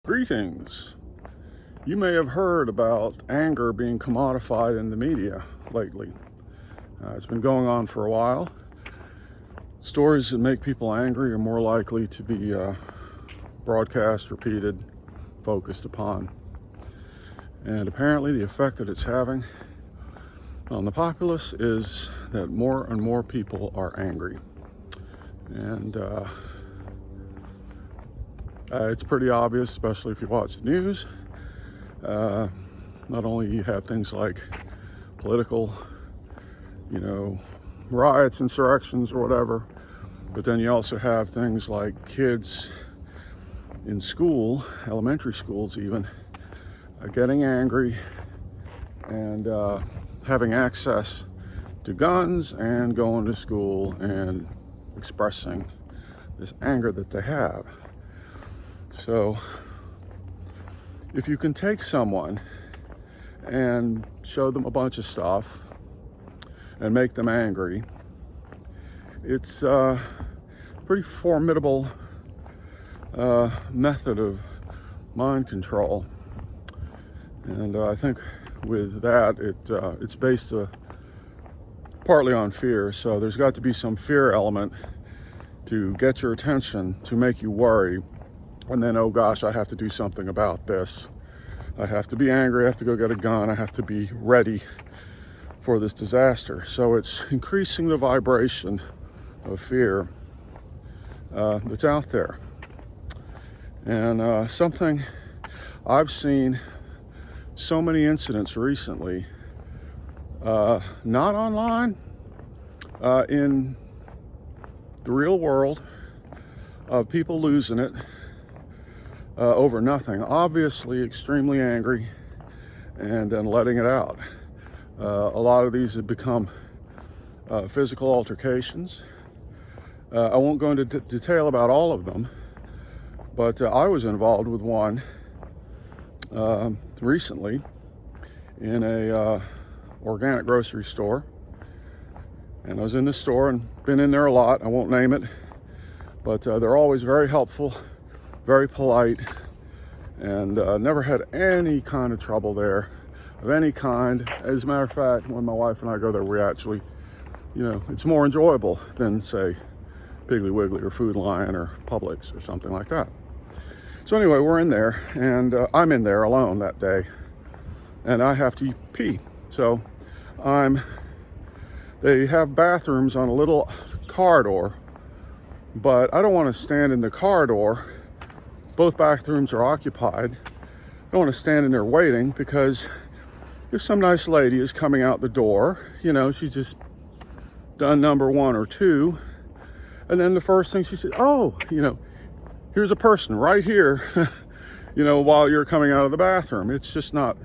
Greetings. You may have heard about anger being commodified in the media lately. It's been going on for a while. Stories that make people angry are more likely to be broadcast, repeated, focused upon. And apparently the effect that it's having on the populace is that more and more people are angry. And it's pretty obvious, especially if you watch the news. Not only you have things like political, riots, insurrections, or whatever, but then you also have things like kids in school, elementary schools even, getting angry and having access to guns and going to school and expressing this anger that they have. So if you can take someone and show them a bunch of stuff and make them angry, it's a pretty formidable method of mind control. And I think with that, it's based partly on fear. So there's got to be some fear element to get your attention, to make you worry. And then, oh gosh, I have to do something about this. I have to be angry, I have to go get a gun, I have to be ready for this disaster. So it's increasing the vibration of fear that's out there. And something I've seen so many incidents recently, not online, in the real world, of people losing it over nothing, obviously extremely angry, and then letting it out. A lot of these have become physical altercations. I won't go into detail about all of them, but I was involved with one recently in a organic grocery store. And I was in the store and been in there a lot. I won't name it, but they're always very helpful, very polite, and never had any kind of trouble there of any kind. As a matter of fact, when my wife and I go there, we actually, it's more enjoyable than, say, Piggly Wiggly or Food Lion or Publix or something like that. So anyway, we're in there, and I'm in there alone that day, and I have to pee. So they have bathrooms on a little corridor, but I don't want to stand in the corridor. Both bathrooms are occupied. I don't want to stand in there waiting, because if some nice lady is coming out the door, she's just done number one or two, and then the first thing she said, oh, here's a person right here, while you're coming out of the bathroom. It's just not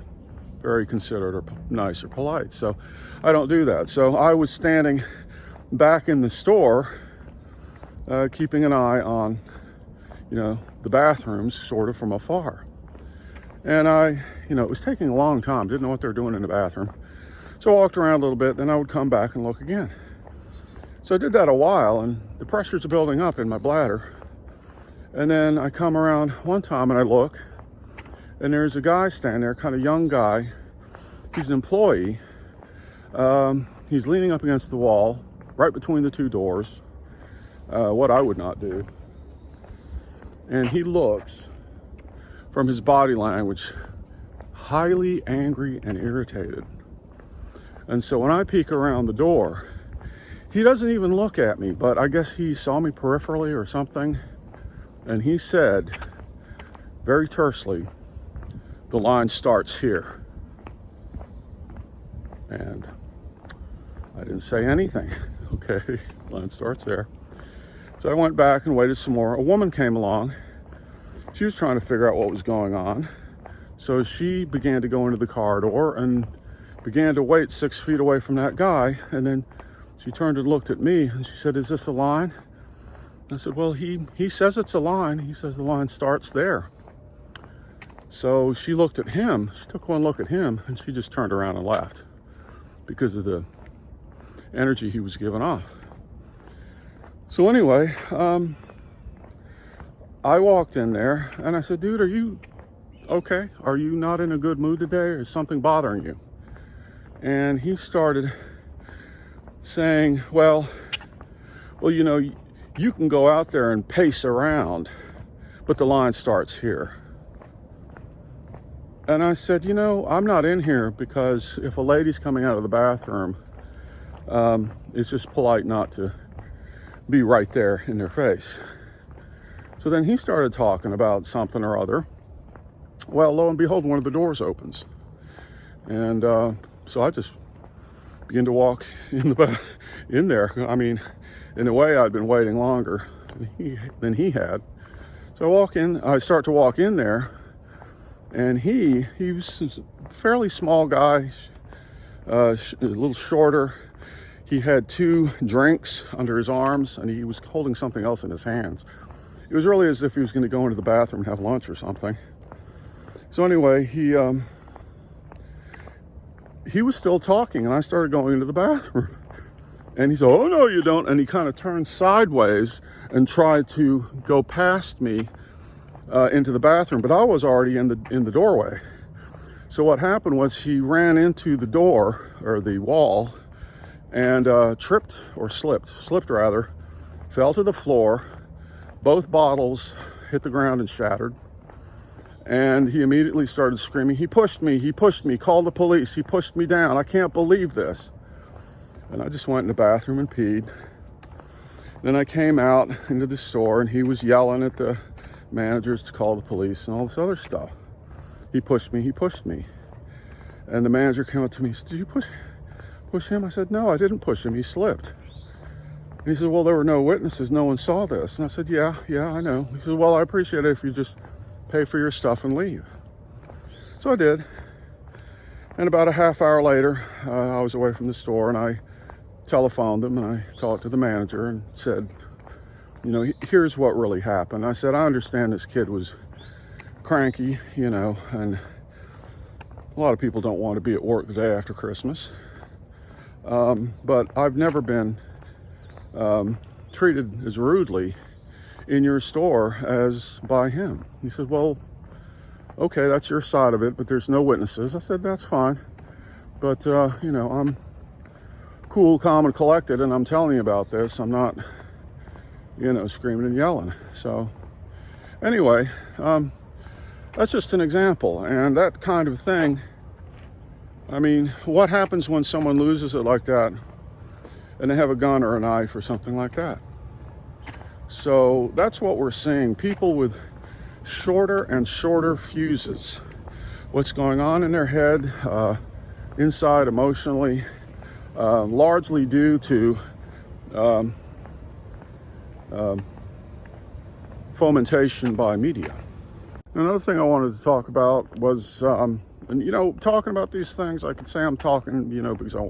very considerate or nice or polite. So I don't do that. So I was standing back in the store, keeping an eye on, the bathrooms sort of from afar. And it was taking a long time. Didn't know what they were doing in the bathroom. So I walked around a little bit, then I would come back and look again. So I did that a while, and the pressures are building up in my bladder. And then I come around one time and I look, and there's a guy standing there, kind of young guy. He's an employee. He's leaning up against the wall, right between the two doors, what I would not do. And he looks, from his body language, highly angry and irritated. And so when I peek around the door, he doesn't even look at me, but I guess he saw me peripherally or something. And he said, very tersely, "The line starts here." And I didn't say anything. Okay, line starts there. So I went back and waited some more. A woman came along. She was trying to figure out what was going on. So she began to go into the corridor and began to wait 6 feet away from that guy. And then she turned and looked at me and she said, "Is this a line?" I said, "Well, he says it's a line. He says the line starts there." So she looked at him. She took one look at him, and she just turned around and left because of the energy he was giving off. So anyway, I walked in there and I said, dude, are you okay? Are you not in a good mood today, or is something bothering you? And he started saying, well, you know, you can go out there and pace around, but the line starts here. And I said, you know, I'm not in here because if a lady's coming out of the bathroom, it's just polite not to be right there in their face. So then he started talking about something or other. Well, lo and behold, one of the doors opens. And so I just began to walk in there. I mean, in a way, I'd been waiting longer than he had. So I start to walk in there, and he was a fairly small guy, a little shorter. He had 2 drinks under his arms, and he was holding something else in his hands. It was really as if he was going to go into the bathroom and have lunch or something. So anyway, he was still talking, and I started going into the bathroom. And he said, oh, no, you don't. And he kind of turned sideways and tried to go past me into the bathroom, but I was already in the doorway. So what happened was he ran into the door, or the wall, and slipped rather, fell to the floor. Both bottles hit the ground and shattered. And he immediately started screaming, he pushed me, call the police, he pushed me down, I can't believe this. And I just went in the bathroom and peed. Then I came out into the store, and he was yelling at the managers to call the police and all this other stuff. He pushed me. And the manager came up to me and said, did you push him? I said, no, I didn't push him, he slipped. And he said, well, there were no witnesses, no one saw this. And I said, yeah, I know. He said, well, I appreciate it if you just pay for your stuff and leave. So I did. And about a half hour later, I was away from the store, and I telephoned them, and I talked to the manager and said, you know, here's what really happened. I said, I understand this kid was cranky, you know, and a lot of people don't want to be at work the day after Christmas. But I've never been treated as rudely in your store as by him. He said, well, okay, that's your side of it, but there's no witnesses. I said, that's fine. But, you know, I'm cool, calm, and collected, and I'm telling you about this. I'm not, you know, screaming and yelling. So anyway, that's just an example. And that kind of thing, I mean, what happens when someone loses it like that and they have a gun or a knife or something like that? So that's what we're seeing. People with shorter and shorter fuses. What's going on in their head, inside emotionally, largely due to fomentation by media. Another thing I wanted to talk about was, and you know, talking about these things, I could say I'm talking, you know, because I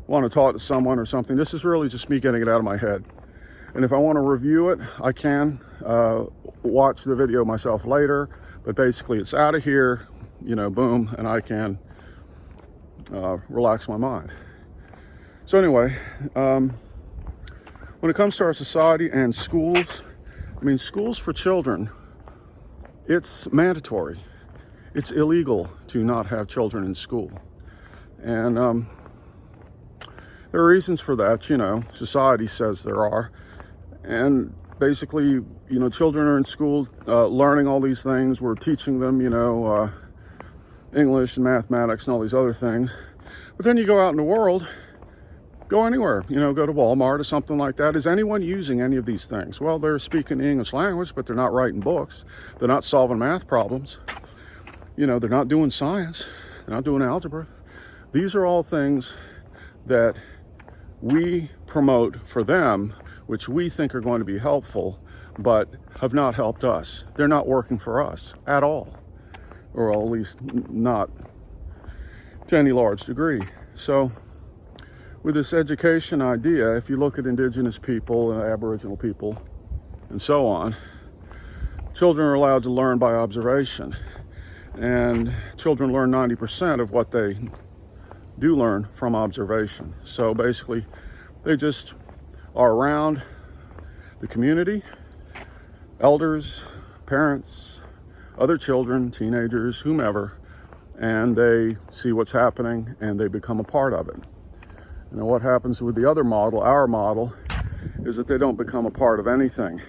want to talk to someone or something. This is really just me getting it out of my head. And if I want to review it, I can watch the video myself later, but basically it's out of here, you know, boom, and I can relax my mind. So anyway, when it comes to our society and schools, I mean, schools for children, it's mandatory. It's illegal to not have children in school. And there are reasons for that, you know, society says there are. And basically, you know, children are in school learning all these things. We're teaching them, you know, English and mathematics and all these other things. But then you go out in the world, go anywhere, you know, go to Walmart or something like that. Is anyone using any of these things? Well, they're speaking the English language, but they're not writing books. They're not solving math problems. You know, they're not doing science. They're not doing algebra. These are all things that we promote for them, which we think are going to be helpful, but have not helped us. They're not working for us at all, or at least not to any large degree. So with this education idea, if you look at indigenous people and Aboriginal people and so on, children are allowed to learn by observation. And children learn 90% of what they do learn from observation. So basically, they just are around the community. elders, parents, other children, teenagers, whomever, and they see what's happening and they become a part of it. And what happens with the other model, our model, is that they don't become a part of anything.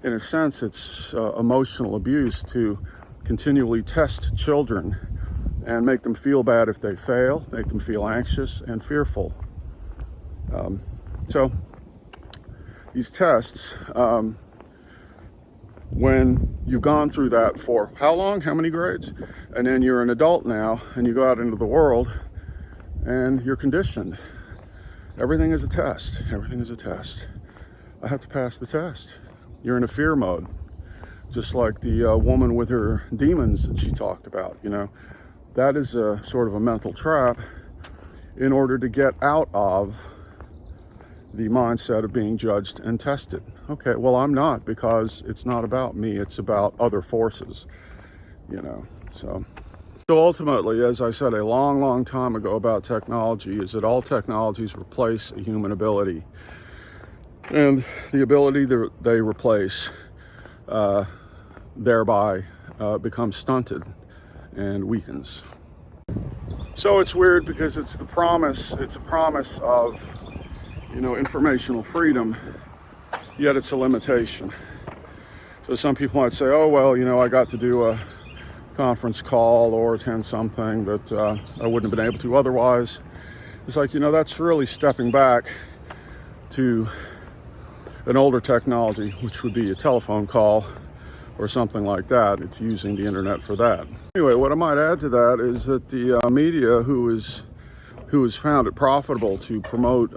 In a sense, it's emotional abuse to continually test children and make them feel bad if they fail, make them feel anxious and fearful. So these tests, when you've gone through that for how long, how many grades, and then you're an adult now and you go out into the world and you're conditioned. Everything is a test. Everything is a test. I have to pass the test. You're in a fear mode, just like the woman with her demons that she talked about. You know, that is a sort of a mental trap in order to get out of the mindset of being judged and tested. Okay, well, I'm not, because it's not about me, it's about other forces, you know. So ultimately, as I said a long time ago about technology, is that all technologies replace a human ability, and the ability that they replace thereby becomes stunted and weakens. So it's weird, because it's a promise of, you know, informational freedom, yet it's a limitation. So some people might say, oh, well, you know, I got to do a conference call or attend something that I wouldn't have been able to otherwise. It's like, you know, that's really stepping back to an older technology, which would be a telephone call or something like that. It's using the internet for that. Anyway, what I might add to that is that the media, who has found it profitable to promote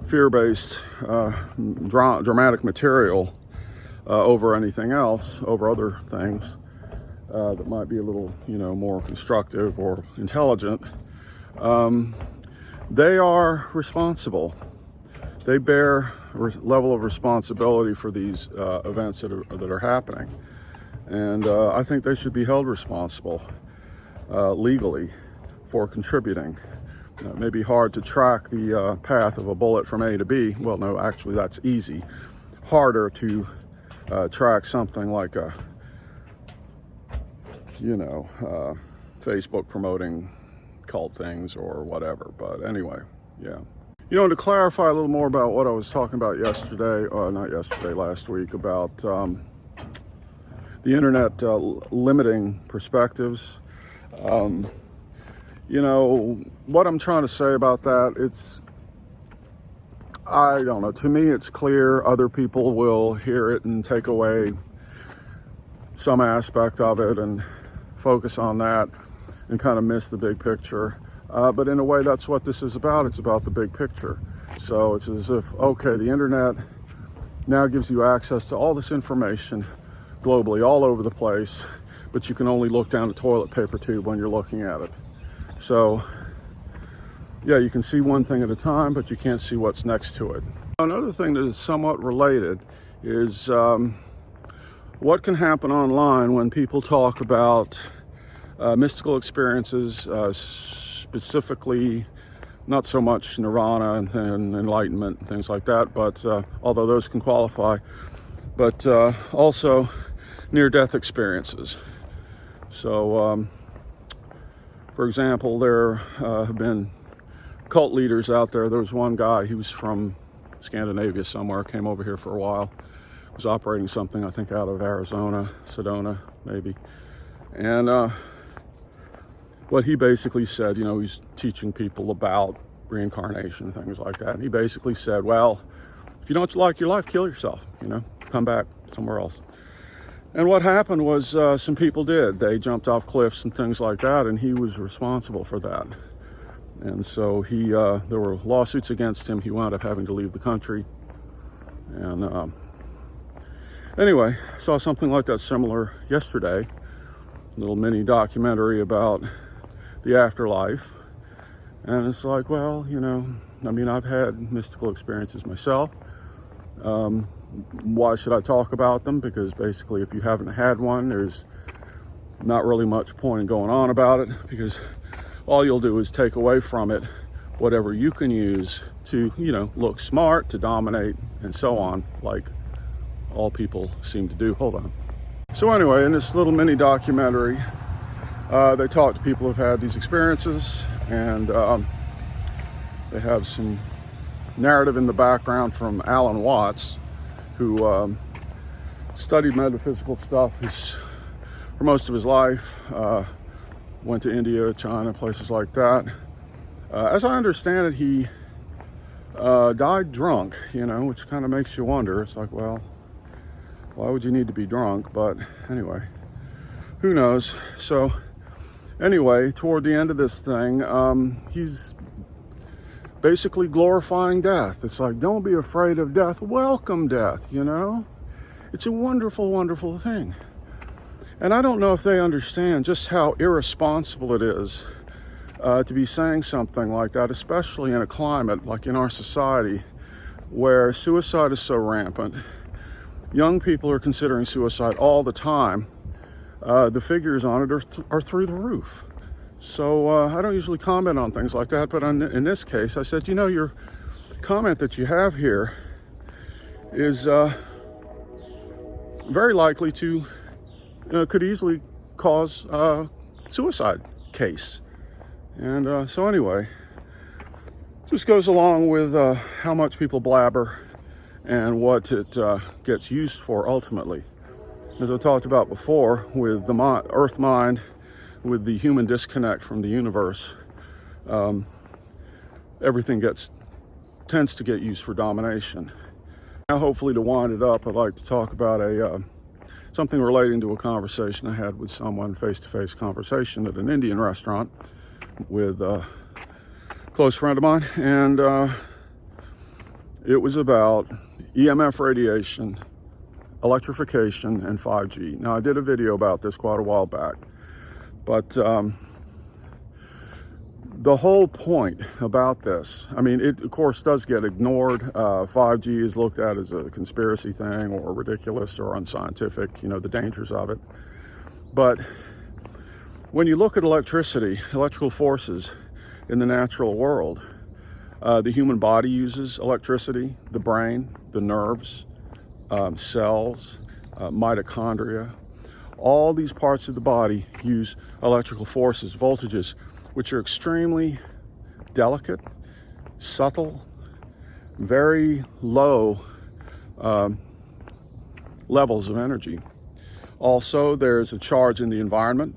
fear-based dramatic material over anything else, over other things that might be a little, you know, more constructive or intelligent, they are responsible. They bear a level of responsibility for these events that are happening, and I think they should be held responsible legally for contributing. It may be hard to track the path of a bullet from A to B. Well, no, actually that's easy. Harder to track something like a, you know, Facebook promoting cult things or whatever. But anyway, yeah. You know, to clarify a little more about what I was talking about yesterday, not yesterday, last week, about the internet limiting perspectives. You know, what I'm trying to say about that, I don't know, to me it's clear. Other people will hear it and take away some aspect of it and focus on that and kind of miss the big picture. But in a way, that's what this is about. It's about the big picture. So it's as if, okay, the internet now gives you access to all this information globally, all over the place, but you can only look down a toilet paper tube when you're looking at it. So, yeah, you can see one thing at a time, but you can't see what's next to it. Another thing that is somewhat related is what can happen online when people talk about mystical experiences, specifically not so much nirvana and enlightenment and things like that, but although those can qualify, but also near-death experiences. So, for example, there have been cult leaders out there. There was one guy, he was from Scandinavia somewhere, came over here for a while, was operating something, I think, out of Arizona, Sedona, maybe. And what he basically said, you know, he's teaching people about reincarnation, things like that. And he basically said, well, if you don't like your life, kill yourself, you know, come back somewhere else. And what happened was some people did. They jumped off cliffs and things like that, and he was responsible for that. And so there were lawsuits against him. He wound up having to leave the country. And anyway, I saw something like that similar yesterday, a little mini documentary about the afterlife. And it's like, well, you know, I mean, I've had mystical experiences myself. Why should I talk about them? Because basically, if you haven't had one, there's not really much point in going on about it, because all you'll do is take away from it whatever you can use to, you know, look smart, to dominate, and so on, like all people seem to do. Hold on. So anyway, in this little mini documentary, they talk to people who've had these experiences, and they have some narrative in the background from Alan Watts, who studied metaphysical stuff for most of his life, went to India, China, places like that. As I understand it, he died drunk, which kind of makes you wonder. It's like, well, why would you need to be drunk? But anyway, who knows? So anyway, toward the end of this thing, he's basically glorifying death. It's like, don't be afraid of death. Welcome death, It's a wonderful, wonderful thing. And I don't know if they understand just how irresponsible it is to be saying something like that, especially in a climate like in our society where suicide is so rampant. Young people are considering suicide all the time. The figures on it are through the roof. So I don't usually comment on things like that, but in this case, I said, your comment that you have here is very likely to, could easily cause a suicide case. And so anyway, just goes along with how much people blabber and what it gets used for ultimately. As I talked about before, with the Earth mind, with the human disconnect from the universe, everything tends to get used for domination. Now, hopefully, to wind it up, I'd like to talk about something relating to a conversation I had with someone, face-to-face conversation at an Indian restaurant with a close friend of mine, and it was about EMF radiation, electrification, and 5G. Now, I did a video about this quite a while back, but the whole point about this, it of course does get ignored. 5G is looked at as a conspiracy thing or ridiculous or unscientific, the dangers of it. But when you look at electrical forces in the natural world, the human body uses electricity, the brain, the nerves, cells, mitochondria. All these parts of the body use electrical forces, voltages, which are extremely delicate, subtle, very low levels of energy. Also, there's a charge in the environment.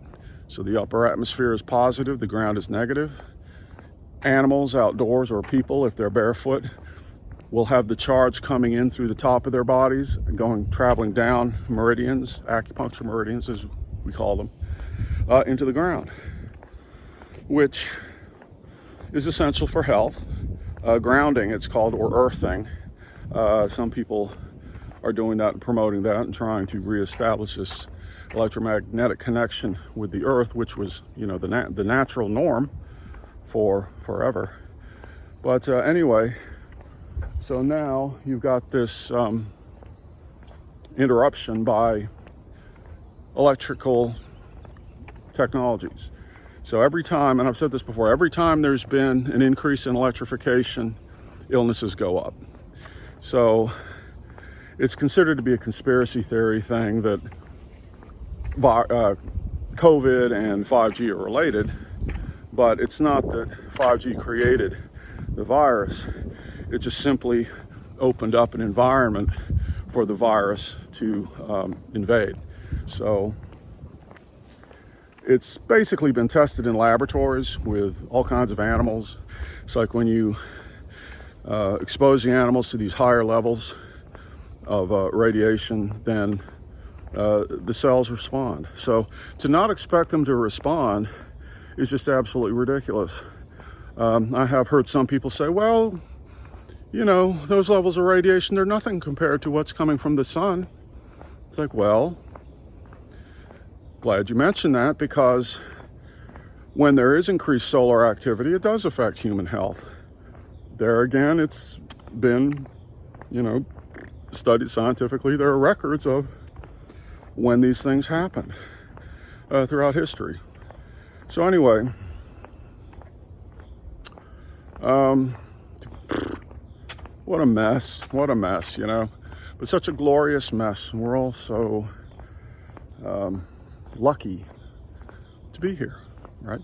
So the upper atmosphere is positive, the ground is negative. Animals outdoors, or people, if they're barefoot, will have the charge coming in through the top of their bodies, traveling down meridians, acupuncture meridians as we call them, into the ground, which is essential for health. Grounding, it's called, or earthing. Some people are doing that and promoting that and trying to reestablish this electromagnetic connection with the earth, which was, the natural norm for forever. But anyway, so now you've got this interruption by electrical technologies. So every time, and I've said this before, every time there's been an increase in electrification, illnesses go up. So it's considered to be a conspiracy theory thing that COVID and 5G are related, but it's not that 5G created the virus. It just simply opened up an environment for the virus to invade. So it's basically been tested in laboratories with all kinds of animals. It's like when you expose the animals to these higher levels of radiation, then the cells respond. So to not expect them to respond is just absolutely ridiculous. I have heard some people say, well, those levels of radiation, they're nothing compared to what's coming from the sun. It's like, well, glad you mentioned that, because when there is increased solar activity, it does affect human health. There again, it's been, studied scientifically. There are records of when these things happen throughout history. So anyway, what a mess, But such a glorious mess. And we're all so lucky to be here, right?